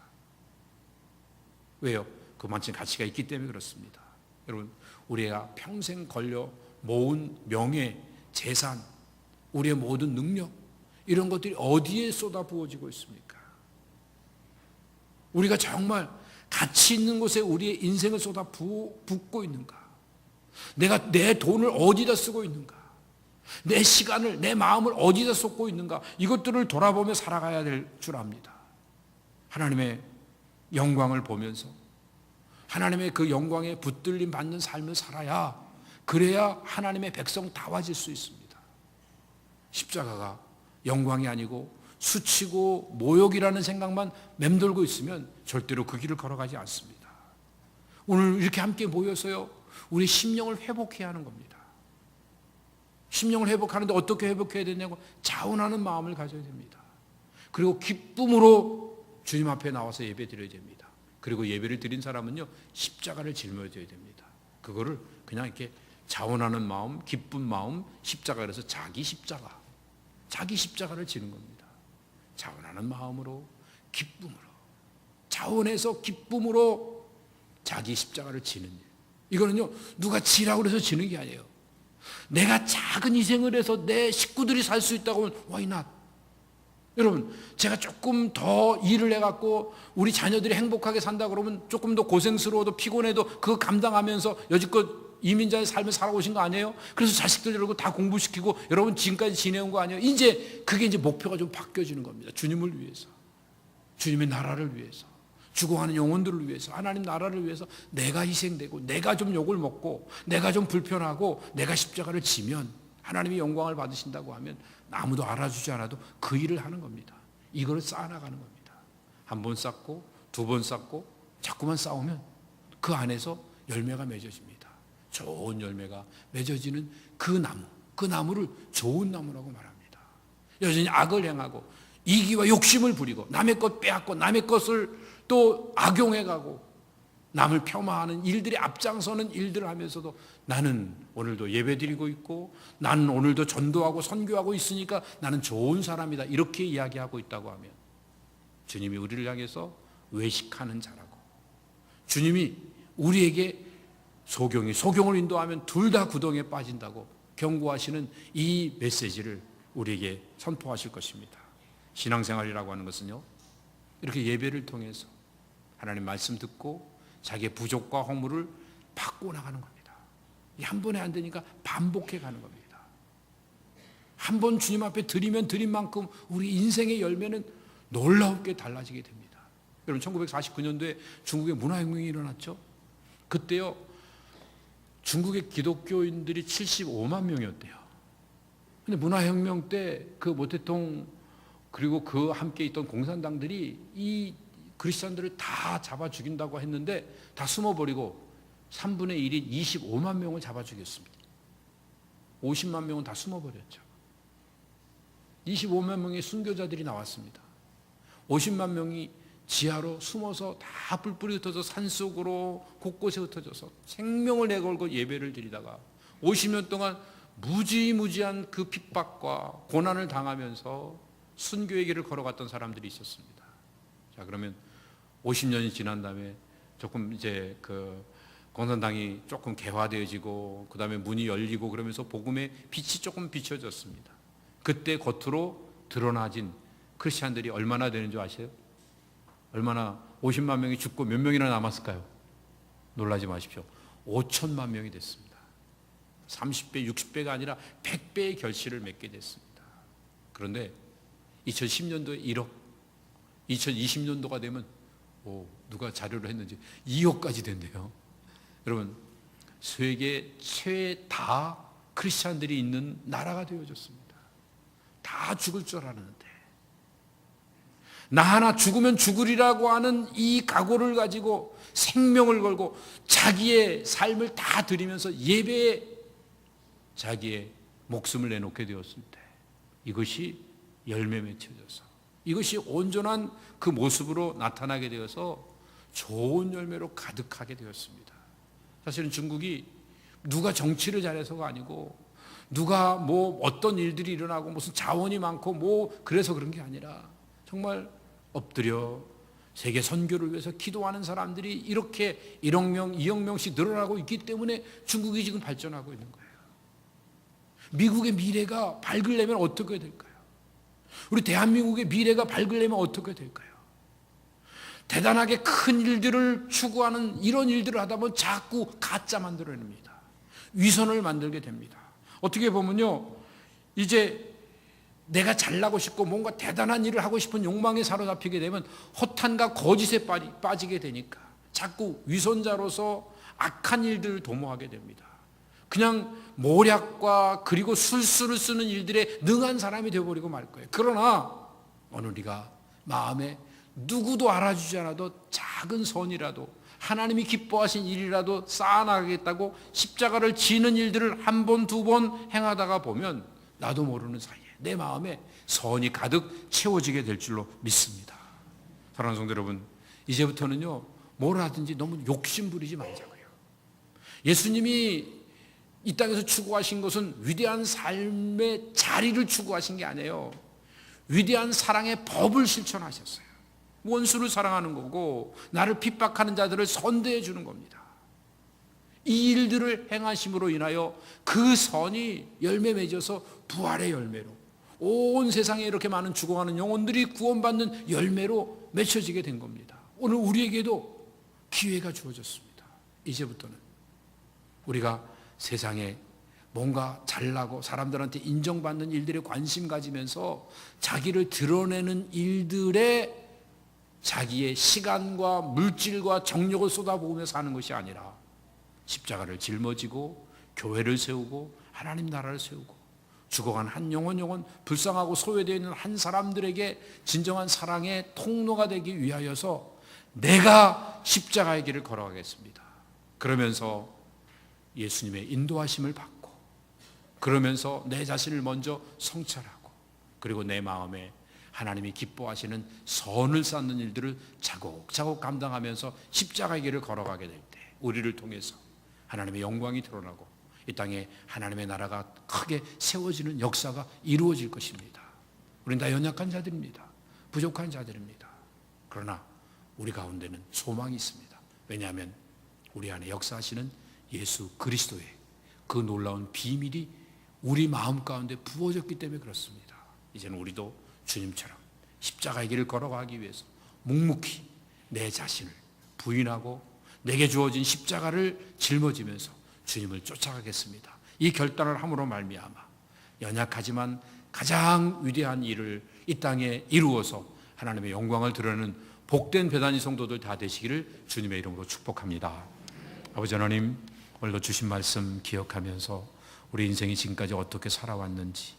왜요? 그만큼 가치가 있기 때문에 그렇습니다. 여러분, 우리가 평생 걸려 모은 명예, 재산, 우리의 모든 능력, 이런 것들이 어디에 쏟아부어지고 있습니까? 우리가 정말 가치 있는 곳에 우리의 인생을 쏟아붓고 있는가? 내가 내 돈을 어디다 쓰고 있는가? 내 시간을, 내 마음을 어디다 쏟고 있는가? 이것들을 돌아보며 살아가야 될 줄 압니다. 하나님의 영광을 보면서 하나님의 그 영광에 붙들림 받는 삶을 살아야, 그래야 하나님의 백성 다워질 수 있습니다. 십자가가 영광이 아니고 수치고 모욕이라는 생각만 맴돌고 있으면 절대로 그 길을 걸어가지 않습니다. 오늘 이렇게 함께 모여서요, 우리 심령을 회복해야 하는 겁니다. 심령을 회복하는데 어떻게 회복해야 되냐고, 자원하는 마음을 가져야 됩니다. 그리고 기쁨으로 주님 앞에 나와서 예배 드려야 됩니다. 그리고 예배를 드린 사람은요, 십자가를 짊어져야 됩니다. 그거를 그냥 이렇게 자원하는 마음, 기쁜 마음, 십자가, 그래서 자기 십자가를 지는 겁니다. 자원하는 마음으로, 기쁨으로, 자원해서 기쁨으로 자기 십자가를 지는 일. 이거는요, 누가 지라고 해서 지는 게 아니에요. 내가 작은 희생을 해서 내 식구들이 살 수 있다고 하면 why not? 여러분, 제가 조금 더 일을 해갖고 우리 자녀들이 행복하게 산다 그러면 조금 더 고생스러워도 피곤해도 그거 감당하면서 여지껏 이민자의 삶을 살아오신 거 아니에요? 그래서 자식들 여러분 다 공부시키고 여러분 지금까지 지내온 거 아니에요? 이제 그게 이제 목표가 좀 바뀌어지는 겁니다. 주님을 위해서, 주님의 나라를 위해서, 죽어가는 영혼들을 위해서, 하나님 나라를 위해서 내가 희생되고 내가 좀 욕을 먹고 내가 좀 불편하고 내가 십자가를 지면 하나님이 영광을 받으신다고 하면 아무도 알아주지 않아도 그 일을 하는 겁니다. 이거를 쌓아나가는 겁니다. 한 번 쌓고 두 번 쌓고 자꾸만 쌓으면 그 안에서 열매가 맺어집니다. 좋은 열매가 맺어지는 그 나무, 그 나무를 좋은 나무라고 말합니다. 여전히 악을 행하고 이기와 욕심을 부리고 남의 것 빼앗고 남의 것을 또 악용해가고 남을 폄하하는 일들이 앞장서는 일들을 하면서도 나는 오늘도 예배드리고 있고 나는 오늘도 전도하고 선교하고 있으니까 나는 좋은 사람이다, 이렇게 이야기하고 있다고 하면 주님이 우리를 향해서 외식하는 자라고, 주님이 우리에게 소경을 인도하면 둘 다 구덩이에 빠진다고 경고하시는 이 메시지를 우리에게 선포하실 것입니다. 신앙생활이라고 하는 것은요, 이렇게 예배를 통해서 하나님 말씀 듣고 자기의 부족과 허물을 바꿔 나가는 겁니다. 한 번에 안 되니까 반복해 가는 겁니다. 한 번 주님 앞에 드리면 드린 만큼 우리 인생의 열매는 놀랍게 달라지게 됩니다. 여러분, 1949년도에 중국에 문화혁명이 일어났죠. 그때요, 중국의 기독교인들이 75만 명이었대요. 근데 문화혁명 때 그 모태통 그리고 그 함께 있던 공산당들이 이 그리스도인들을 다 잡아 죽인다고 했는데 다 숨어버리고 3분의 1인 25만 명을 잡아 죽였습니다. 50만 명은 다 숨어버렸죠. 25만 명의 순교자들이 나왔습니다. 50만 명이 지하로 숨어서 다 뿔뿔이 흩어져 산속으로 곳곳에 흩어져서 생명을 내걸고 예배를 드리다가 50년 동안 무지무지한 그 핍박과 고난을 당하면서 순교의 길을 걸어갔던 사람들이 있었습니다. 자, 그러면 50년이 지난 다음에 조금 이제 그 공산당이 조금 개화되어지고 그 다음에 문이 열리고 그러면서 복음의 빛이 조금 비춰졌습니다. 그때 겉으로 드러나진 크리스찬들이 얼마나 되는 줄 아세요? 얼마나 50만 명이 죽고 몇 명이나 남았을까요? 놀라지 마십시오. 5천만 명이 됐습니다. 30배, 60배가 아니라 100배의 결실을 맺게 됐습니다. 그런데 2010년도에 1억, 2020년도가 되면 누가 자료를 했는지 2억까지 된대요. 여러분, 세계 최다 크리스찬들이 있는 나라가 되어졌습니다. 다 죽을 줄 알았는데 나 하나 죽으면 죽으리라고 하는 이 각오를 가지고 생명을 걸고 자기의 삶을 다 드리면서 예배에 자기의 목숨을 내놓게 되었을 때 이것이 열매 맺혀져서 이것이 온전한 그 모습으로 나타나게 되어서 좋은 열매로 가득하게 되었습니다. 사실은 중국이 누가 정치를 잘해서가 아니고 누가 뭐 어떤 일들이 일어나고 무슨 자원이 많고 뭐 그래서 그런 게 아니라 정말 엎드려 세계 선교를 위해서 기도하는 사람들이 이렇게 1억 명, 2억 명씩 늘어나고 있기 때문에 중국이 지금 발전하고 있는 거예요. 미국의 미래가 밝으려면 어떻게 될까요? 우리 대한민국의 미래가 밝으려면 어떻게 될까요? 대단하게 큰 일들을 추구하는 이런 일들을 하다 보면 자꾸 가짜 만들어냅니다. 위선을 만들게 됩니다. 어떻게 보면요, 이제 내가 잘나고 싶고 뭔가 대단한 일을 하고 싶은 욕망에 사로잡히게 되면 허탄과 거짓에 빠지게 되니까 자꾸 위선자로서 악한 일들을 도모하게 됩니다. 그냥 모략과 그리고 술수를 쓰는 일들에 능한 사람이 되어버리고 말 거예요. 그러나 오늘 우리가 마음에 누구도 알아주지 않아도 작은 선이라도 하나님이 기뻐하신 일이라도 쌓아나가겠다고 십자가를 지는 일들을 한 번, 두 번 행하다가 보면 나도 모르는 사이에 내 마음에 선이 가득 채워지게 될 줄로 믿습니다. 사랑하는 성도 여러분, 이제부터는요, 뭘 하든지 너무 욕심 부리지 말자고요. 예수님이 이 땅에서 추구하신 것은 위대한 삶의 자리를 추구하신 게 아니에요. 위대한 사랑의 법을 실천하셨어요. 원수를 사랑하는 거고 나를 핍박하는 자들을 선대해 주는 겁니다. 이 일들을 행하심으로 인하여 그 선이 열매 맺어서 부활의 열매로 온 세상에 이렇게 많은 죽어가는 영혼들이 구원받는 열매로 맺혀지게 된 겁니다. 오늘 우리에게도 기회가 주어졌습니다. 이제부터는 우리가 세상에 뭔가 잘나고 사람들한테 인정받는 일들에 관심 가지면서 자기를 드러내는 일들에 자기의 시간과 물질과 정력을 쏟아부으며 사는 것이 아니라 십자가를 짊어지고 교회를 세우고 하나님 나라를 세우고 죽어간 한 영혼 불쌍하고 소외되어 있는 한 사람들에게 진정한 사랑의 통로가 되기 위하여서 내가 십자가의 길을 걸어가겠습니다. 그러면서 예수님의 인도하심을 받고 그러면서 내 자신을 먼저 성찰하고, 그리고 내 마음에 하나님이 기뻐하시는 선을 쌓는 일들을 차곡차곡 감당하면서 십자가의 길을 걸어가게 될 때 우리를 통해서 하나님의 영광이 드러나고 이 땅에 하나님의 나라가 크게 세워지는 역사가 이루어질 것입니다. 우리는 다 연약한 자들입니다. 부족한 자들입니다. 그러나 우리 가운데는 소망이 있습니다. 왜냐하면 우리 안에 역사하시는 예수 그리스도의 그 놀라운 비밀이 우리 마음 가운데 부어졌기 때문에 그렇습니다. 이제는 우리도 주님처럼 십자가의 길을 걸어가기 위해서 묵묵히 내 자신을 부인하고 내게 주어진 십자가를 짊어지면서 주님을 쫓아가겠습니다. 이 결단을 함으로 말미암아 연약하지만 가장 위대한 일을 이 땅에 이루어서 하나님의 영광을 드러내는 복된 배단위 성도들 다 되시기를 주님의 이름으로 축복합니다. 아버지 하나님, 오늘도 주신 말씀 기억하면서 우리 인생이 지금까지 어떻게 살아왔는지,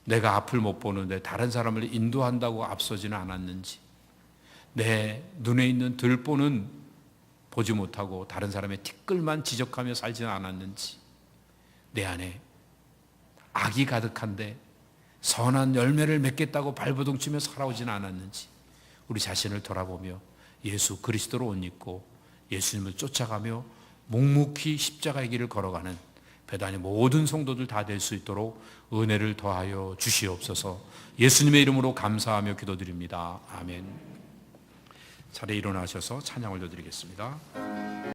내가 앞을 못 보는데 다른 사람을 인도한다고 앞서지는 않았는지, 내 눈에 있는 들보는 보지 못하고 다른 사람의 티끌만 지적하며 살지는 않았는지, 내 안에 악이 가득한데 선한 열매를 맺겠다고 발버둥치며 살아오지는 않았는지 우리 자신을 돌아보며 예수 그리스도로 옷 입고 예수님을 쫓아가며 묵묵히 십자가의 길을 걸어가는 배단의 모든 성도들 다 될 수 있도록 은혜를 더하여 주시옵소서. 예수님의 이름으로 감사하며 기도드립니다. 아멘. 자리에 일어나셔서 찬양 올려드리겠습니다.